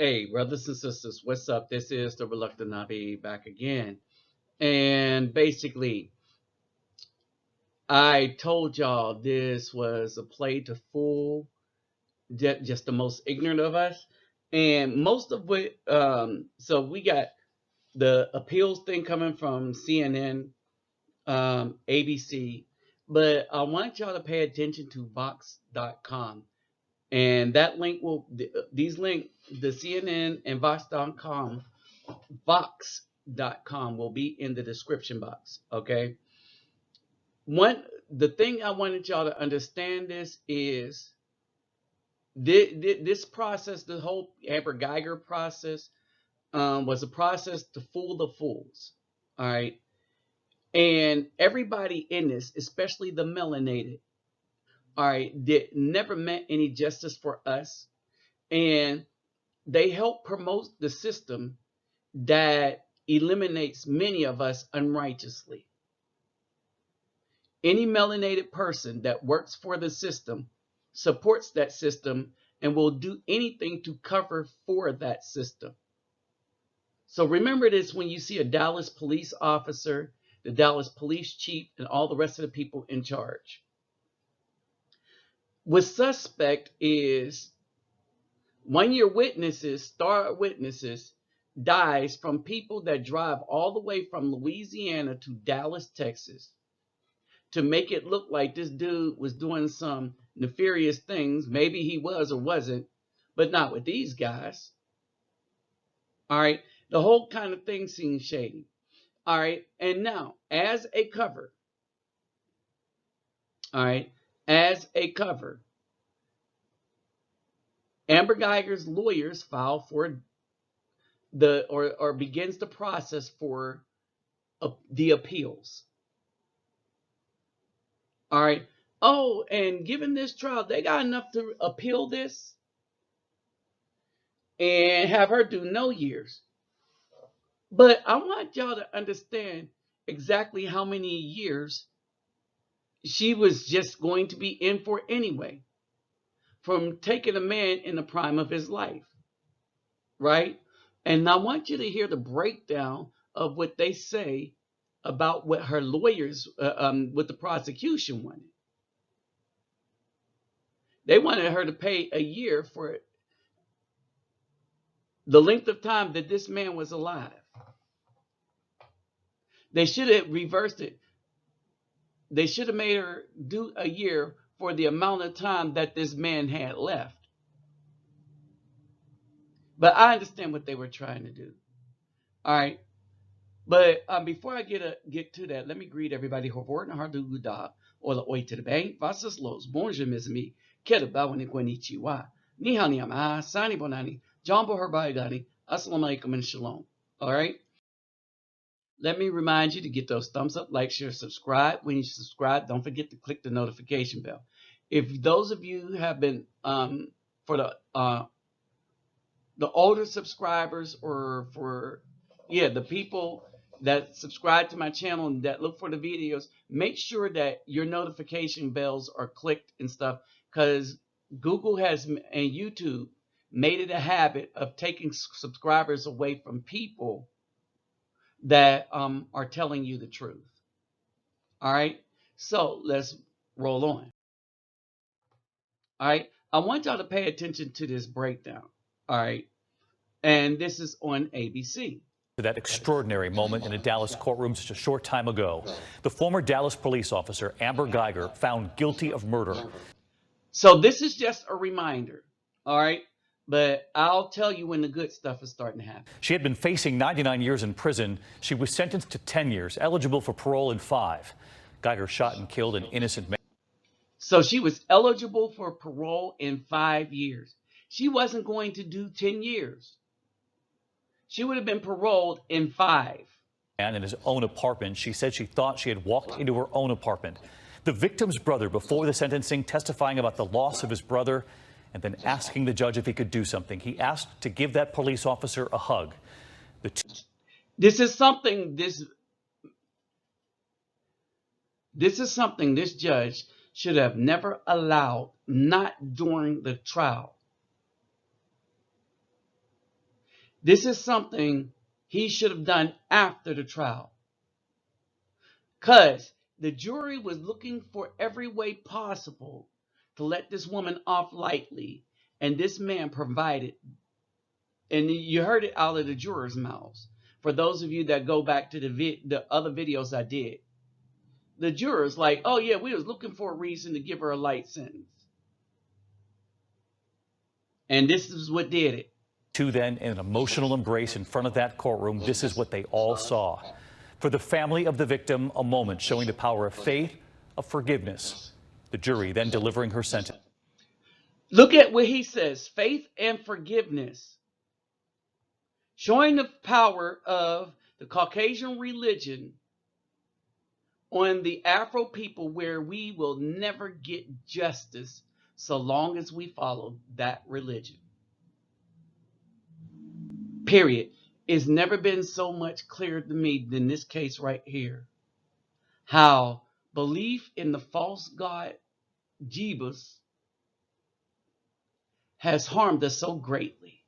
Hey, brothers and sisters, what's up? This is the Reluctant Nabi back again. And basically, I told y'all this was a play to fool just the most ignorant of us. And most of what, so we got the appeals thing coming from CNN, ABC, but I want y'all to pay attention to Vox.com. And that link these link, the CNN and Vox.com will be in the description box. Okay. The thing I wanted y'all to understand is this process, the whole Amber Guyger process, was a process to fool the fools. All right. And everybody in this, especially the melanated, all right, did never meant any justice for us. And they help promote the system that eliminates many of us unrighteously. Any melanated person that works for the system supports that system and will do anything to cover for that system. So remember this when you see a Dallas police officer, the Dallas police chief, and all the rest of the people in charge. What suspect is one year witnesses, star witnesses, dies from people that drive all the way from Louisiana to Dallas, Texas, to make it look like this dude was doing some nefarious things. Maybe he was or wasn't, but not with these guys. All right. The whole kind of thing seems shady. All right. And now, as a cover, all right, as a cover, Amber Guyger's lawyers file for or begins the process for the appeals. All right. Oh, and given this trial, they got enough to appeal this and have her do no years. But I want y'all to understand exactly how many years she was just going to be in for anyway, from taking a man in the prime of his life, right? And I want you to hear the breakdown of what they say about what her lawyers, what the prosecution wanted. They wanted her to pay a year for the length of time that this man was alive. They should have reversed it. They should have made her do a year for the amount of time that this man had left. But I understand what they were trying to do. All right. But before I get to that, let me greet everybody. Hovorna Harduguda, Ola Oite Bank, Vasas Los, Bonjour, mes amis, Kedabawan Kwanichiwa, Nihaniama, Sani Bonani, Jumbo Herbaidani, Assalamu alaikum and Shalom. All right. Let me remind you to get those thumbs up, like, share, subscribe. When you subscribe, don't forget to click the notification bell. If those of you have been for the older subscribers, or for the people that subscribe to my channel and that look for the videos, make sure that your notification bells are clicked and stuff, because Google has and YouTube made it a habit of taking subscribers away from people that are telling you the truth. All right, so let's roll on. All right, I want y'all to pay attention to this breakdown. All right, and this is on ABC. That extraordinary moment in a Dallas courtroom just a short time ago. The former Dallas police officer, Amber Guyger, found guilty of murder. So this is just a reminder, all right? But I'll tell you when the good stuff is starting to happen. She had been facing 99 years in prison. She was sentenced to 10 years, eligible for parole in 5. Guyger shot and killed an innocent man. So she was eligible for parole in 5 years. She wasn't going to do 10 years. She would have been paroled in 5. And in his own apartment, she said she thought she had walked into her own apartment. The victim's brother, before the sentencing, testifying about the loss of his brother and then asking the judge if he could do something. He asked to give that police officer a hug. This is something this judge should have never allowed, not during the trial. This is something he should have done after the trial, because the jury was looking for every way possible to let this woman off lightly, and this man provided. And you heard it out of the jurors' mouths. For those of you that go back to the other videos I did, the jurors like, oh yeah, we was looking for a reason to give her a light sentence, and this is what did it. Two then in an emotional embrace in front of that courtroom. This is what they all saw. For the family of the victim, a moment showing the power of faith, of forgiveness. The jury then delivering her sentence. Look at what he says, faith and forgiveness. Showing the power of the Caucasian religion on the Afro people, where we will never get justice so long as we follow that religion. Period. It's never been so much clear to me than this case right here. How belief in the false god Jebus has harmed us so greatly.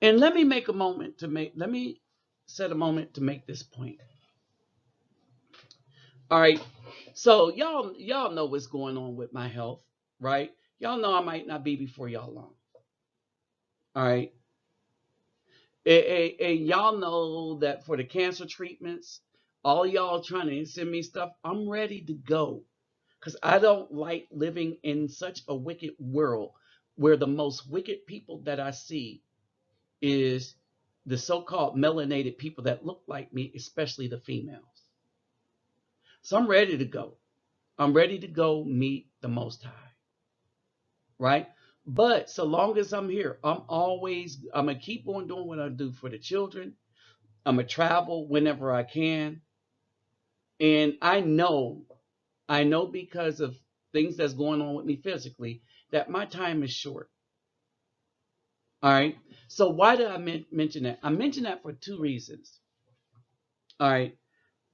And let me set a moment to make this point. All right. So y'all know what's going on with my health, right? Y'all know I might not be before y'all long. All right. And y'all know that for the cancer treatments, all y'all trying to send me stuff, I'm ready to go. Because I don't like living in such a wicked world where the most wicked people that I see is the so-called melanated people that look like me, especially the females. So I'm ready to go. I'm ready to go meet the Most High. Right? But so long as I'm here, I'm going to keep on doing what I do for the children. I'm going to travel whenever I can. And I know because of things that's going on with me physically, that my time is short. All right. So why did I mention that? I mentioned that for two reasons. All right.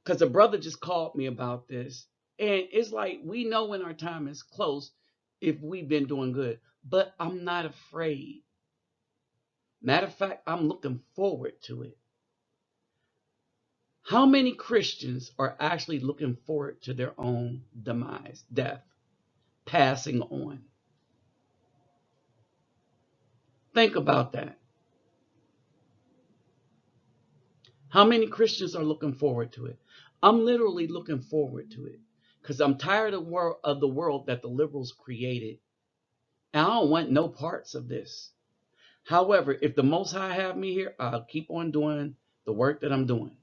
Because a brother just called me about this. And it's like, we know when our time is close if we've been doing good. But I'm not afraid. Matter of fact, I'm looking forward to it. How many Christians are actually looking forward to their own demise, death, passing on? Think about that. How many Christians are looking forward to it? I'm literally looking forward to it because I'm tired of the world that the liberals created. And I don't want no parts of this. However, if the Most High have me here, I'll keep on doing the work that I'm doing.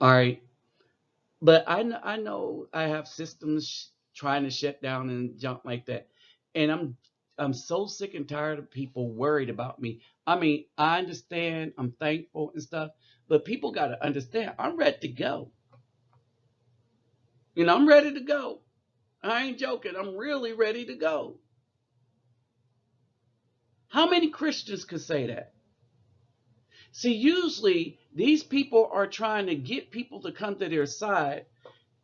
All right. But I know I have systems trying to shut down and junk like that. And I'm so sick and tired of people worried about me. I mean, I understand, I'm thankful and stuff, but people got to understand, I'm ready to go. I'm ready to go. I ain't joking. I'm really ready to go. How many Christians could say that? See, usually these people are trying to get people to come to their side,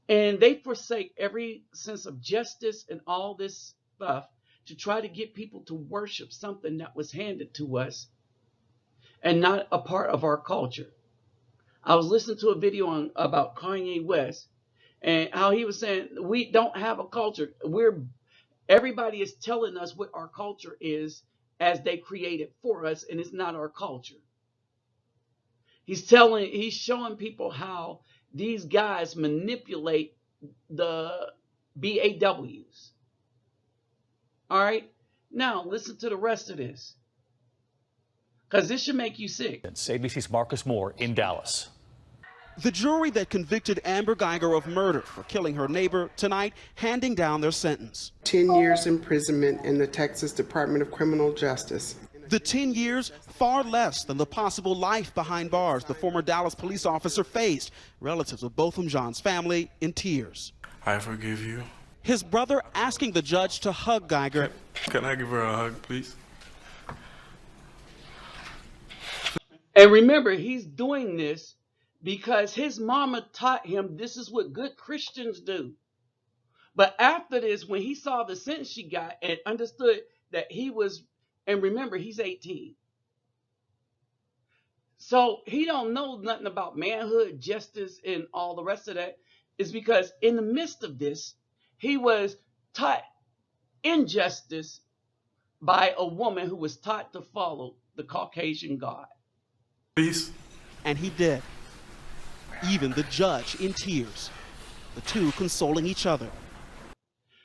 and they forsake every sense of justice and all this stuff to try to get people to worship something that was handed to us and not a part of our culture. I was listening to a video about Kanye West and how he was saying we don't have a culture. Everybody is telling us what our culture is as they create it for us, and it's not our culture. He's showing people how these guys manipulate the BAWs. All right. Now listen to the rest of this, because this should make you sick. ABC's Marcus Moore in Dallas. The jury that convicted Amber Guyger of murder for killing her neighbor tonight handing down their sentence. 10 years imprisonment in the Texas Department of Criminal Justice. The 10 years, far less than the possible life behind bars the former Dallas police officer faced. Relatives of Botham Jean's family in tears. I forgive you. His brother asking the judge to hug Guyger. Can I give her a hug, please? And remember, he's doing this because his mama taught him this is what good Christians do. But after this, when he saw the sentence she got and understood that he was, and remember, he's 18. So he don't know nothing about manhood, justice, and all the rest of that. Is because in the midst of this, he was taught injustice by a woman who was taught to follow the Caucasian God. Please. And he did. Even the judge in tears, the two consoling each other.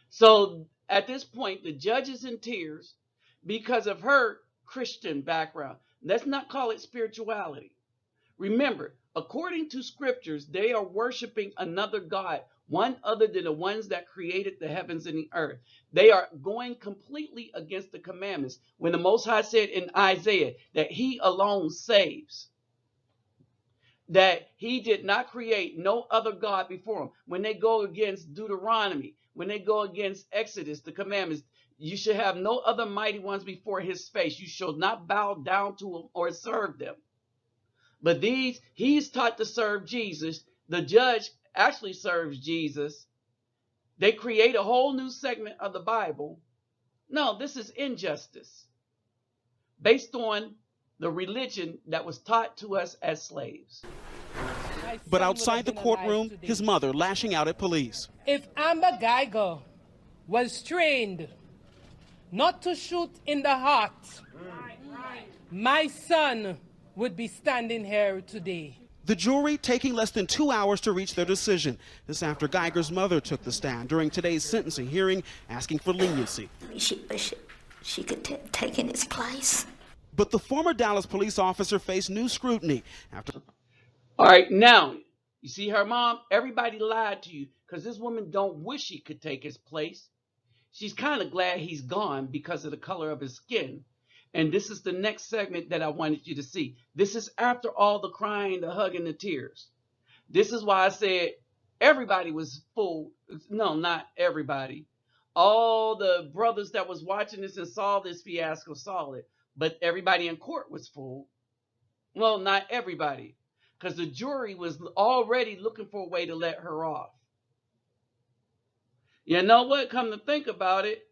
So at this point, the judge is in tears because of her Christian background. Let's not call it spirituality. Remember, according to scriptures, they are worshiping another God, one other than the ones that created the heavens and the earth. They are going completely against the commandments. When the Most High said in Isaiah that he alone saves, that he did not create no other God before him. When they go against Deuteronomy, when they go against Exodus, the commandments, you should have no other mighty ones before his face. You shall not bow down to them or serve them. But he's taught to serve Jesus. The judge actually serves Jesus. They create a whole new segment of the Bible. No, this is injustice based on the religion that was taught to us as slaves. But outside the courtroom, his mother lashing out at police. If Amber Guyger was trained not to shoot in the heart, my son would be standing here today. The jury taking less than 2 hours to reach their decision. This after Guyger's mother took the stand during today's sentencing hearing, asking for leniency. She could have taken his place. But the former Dallas police officer faced new scrutiny after. All right, now, you see her mom? Everybody lied to you because this woman don't wish she could take his place. She's kind of glad he's gone because of the color of his skin. And this is the next segment that I wanted you to see. This is after all the crying, the hugging, the tears. This is why I said everybody was fooled. No, not everybody. All the brothers that was watching this and saw this fiasco saw it. But everybody in court was fooled. Well, not everybody. Because the jury was already looking for a way to let her off. You know what? Come to think about it,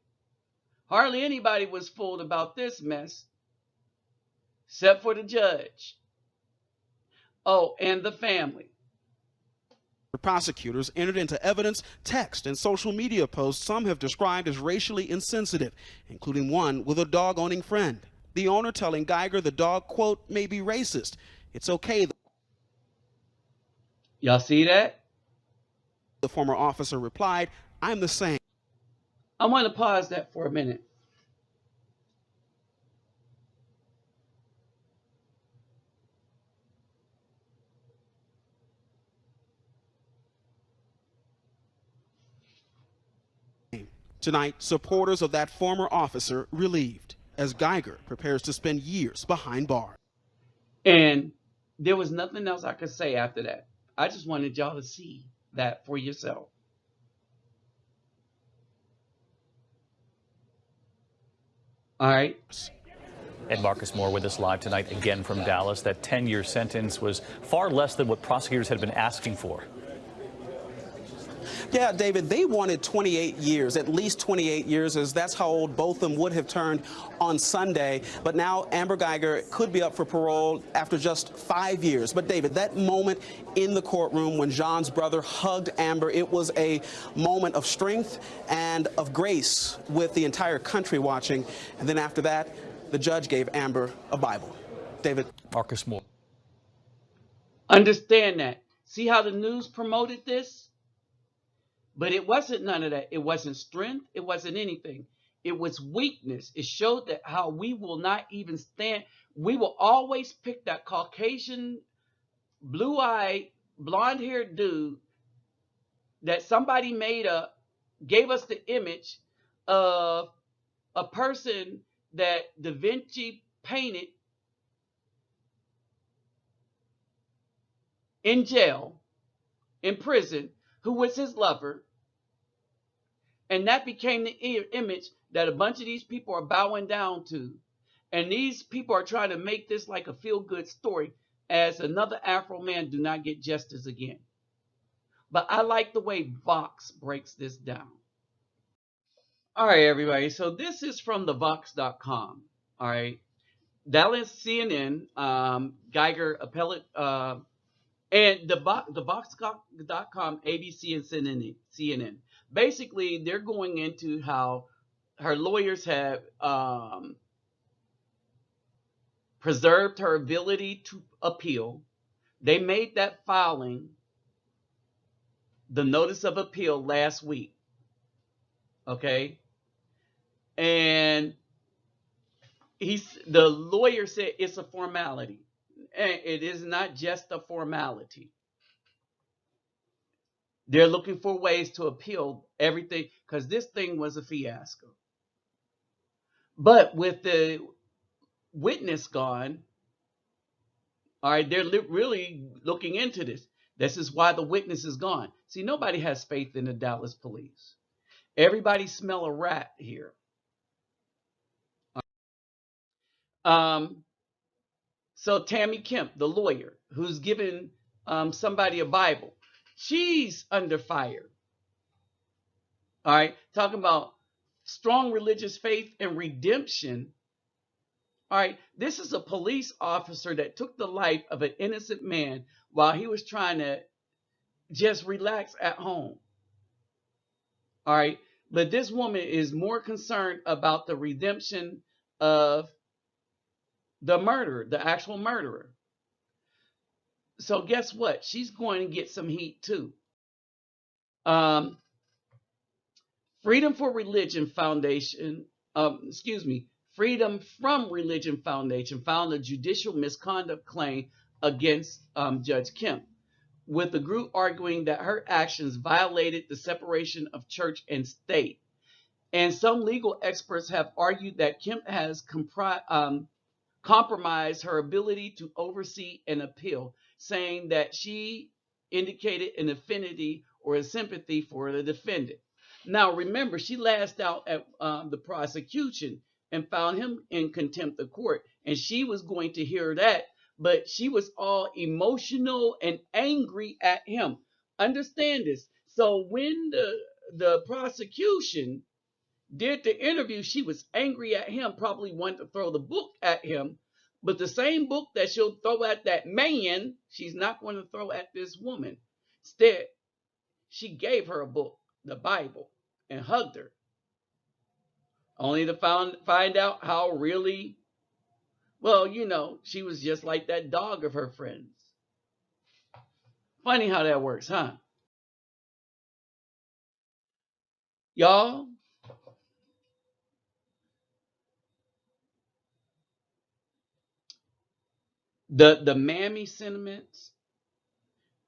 hardly anybody was fooled about this mess, except for the judge. Oh, and the family. The prosecutors entered into evidence, text, and social media posts some have described as racially insensitive, including one with a dog-owning friend. The owner telling Guyger the dog, quote, may be racist. It's okay. Y'all see that? The former officer replied, I'm the same. I want to pause that for a minute. Tonight, supporters of that former officer relieved as Guyger prepares to spend years behind bars. And there was nothing else I could say after that. I just wanted y'all to see that for yourself. All right. And Marcus Moore with us live tonight again from Dallas. That 10-year sentence was far less than what prosecutors had been asking for. Yeah, David, they wanted 28 years, at least 28 years, as that's how old both of them would have turned on Sunday. But now Amber Guyger could be up for parole after just 5 years. But, David, that moment in the courtroom when Jean's brother hugged Amber, it was a moment of strength and of grace with the entire country watching. And then after that, the judge gave Amber a Bible. David. Marcus Moore. Understand that. See how the news promoted this? But it wasn't none of that. It wasn't strength. It wasn't anything. It was weakness. It showed that how we will not even stand. We will always pick that Caucasian, blue-eyed, blonde-haired dude that somebody made up, gave us the image of a person that Da Vinci painted in jail, in prison, who was his lover. And that became the image that a bunch of these people are bowing down to. And these people are trying to make this like a feel-good story as another Afro man do not get justice again. But I like the way Vox breaks this down. All right, everybody. So this is from the Vox.com. All right. Dallas, CNN, Guyger appellate, and the Vox.com, ABC, and CNN. Basically, they're going into how her lawyers have preserved her ability to appeal. They made that filing, the notice of appeal, last week. Okay. And the lawyer said it's a formality. And it is not just a formality. They're looking for ways to appeal everything because this thing was a fiasco. But with the witness gone, all right, they're really looking into this. This is why the witness is gone. See, nobody has faith in the Dallas police. Everybody smell a rat here. So Tammy Kemp, the lawyer, who's given somebody a Bible, she's under fire. All right, talking about strong religious faith and redemption. All right, this is a police officer that took the life of an innocent man while he was trying to just relax at home. All right, but this woman is more concerned about the redemption of the murderer, the actual murderer. So guess what? She's going to get some heat too. Freedom for Religion Foundation, Freedom from Religion Foundation found a judicial misconduct claim against Judge Kemp, with the group arguing that her actions violated the separation of church and state. And some legal experts have argued that Kemp has compromised her ability to oversee an appeal, saying that she indicated an affinity or a sympathy for the defendant. Now, remember, she lashed out at the prosecution and found him in contempt of court, and she was going to hear that, but she was all emotional and angry at him. Understand this. So when the prosecution did the interview, she was angry at him, probably wanted to throw the book at him, but the same book that she'll throw at that man, she's not going to throw at this woman. Instead, she gave her a book, the Bible, and hugged her, only to find out how really, well, she was just like that dog of her friends. Funny how that works, huh? Y'all, the mammy sentiments,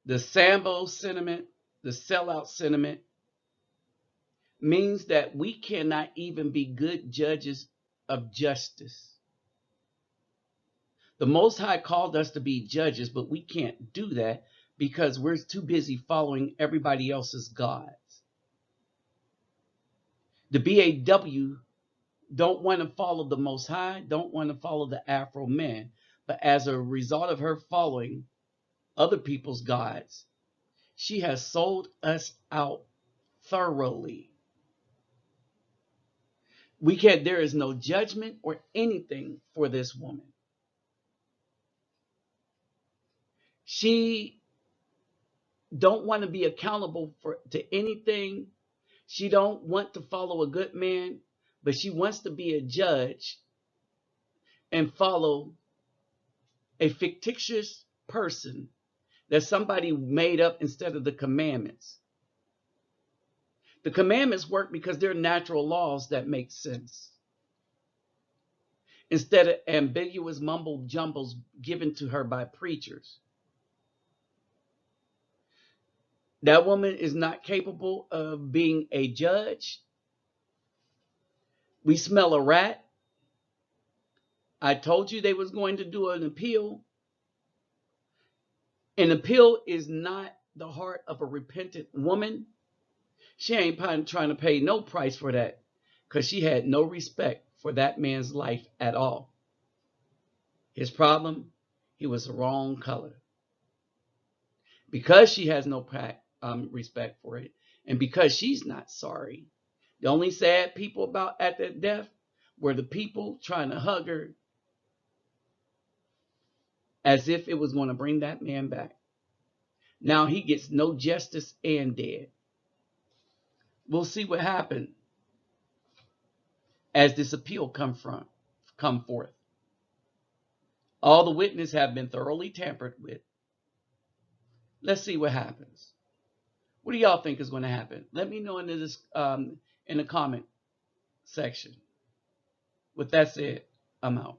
the Sambo sentiment, the sellout sentiment means that we cannot even be good judges of justice. The Most High called us to be judges, but we can't do that because we're too busy following everybody else's gods. The BAW don't want to follow the Most High, don't want to follow the Afro man, but as a result of her following other people's gods, she has sold us out thoroughly. There is no judgment or anything for this woman. She don't want to be accountable to anything. She don't want to follow a good man, but she wants to be a judge and follow a fictitious person that somebody made up instead of the commandments. The commandments work because they're natural laws that make sense, instead of ambiguous mumble jumbles given to her by preachers. That woman is not capable of being a judge. We smell a rat. I told you they was going to do an appeal. An appeal is not the heart of a repentant woman. She ain't trying to pay no price for that because she had no respect for that man's life at all. His problem, he was the wrong color. Because she has no respect for it, and because she's not sorry, The only sad people about at that death were the people trying to hug her as if it was going to bring that man back. Now he gets no justice and dead. We'll see what happens as this appeal come forth. All the witnesses have been thoroughly tampered with. Let's see what happens. What do y'all think is going to happen? Let me know in the comment section. With that said, I'm out.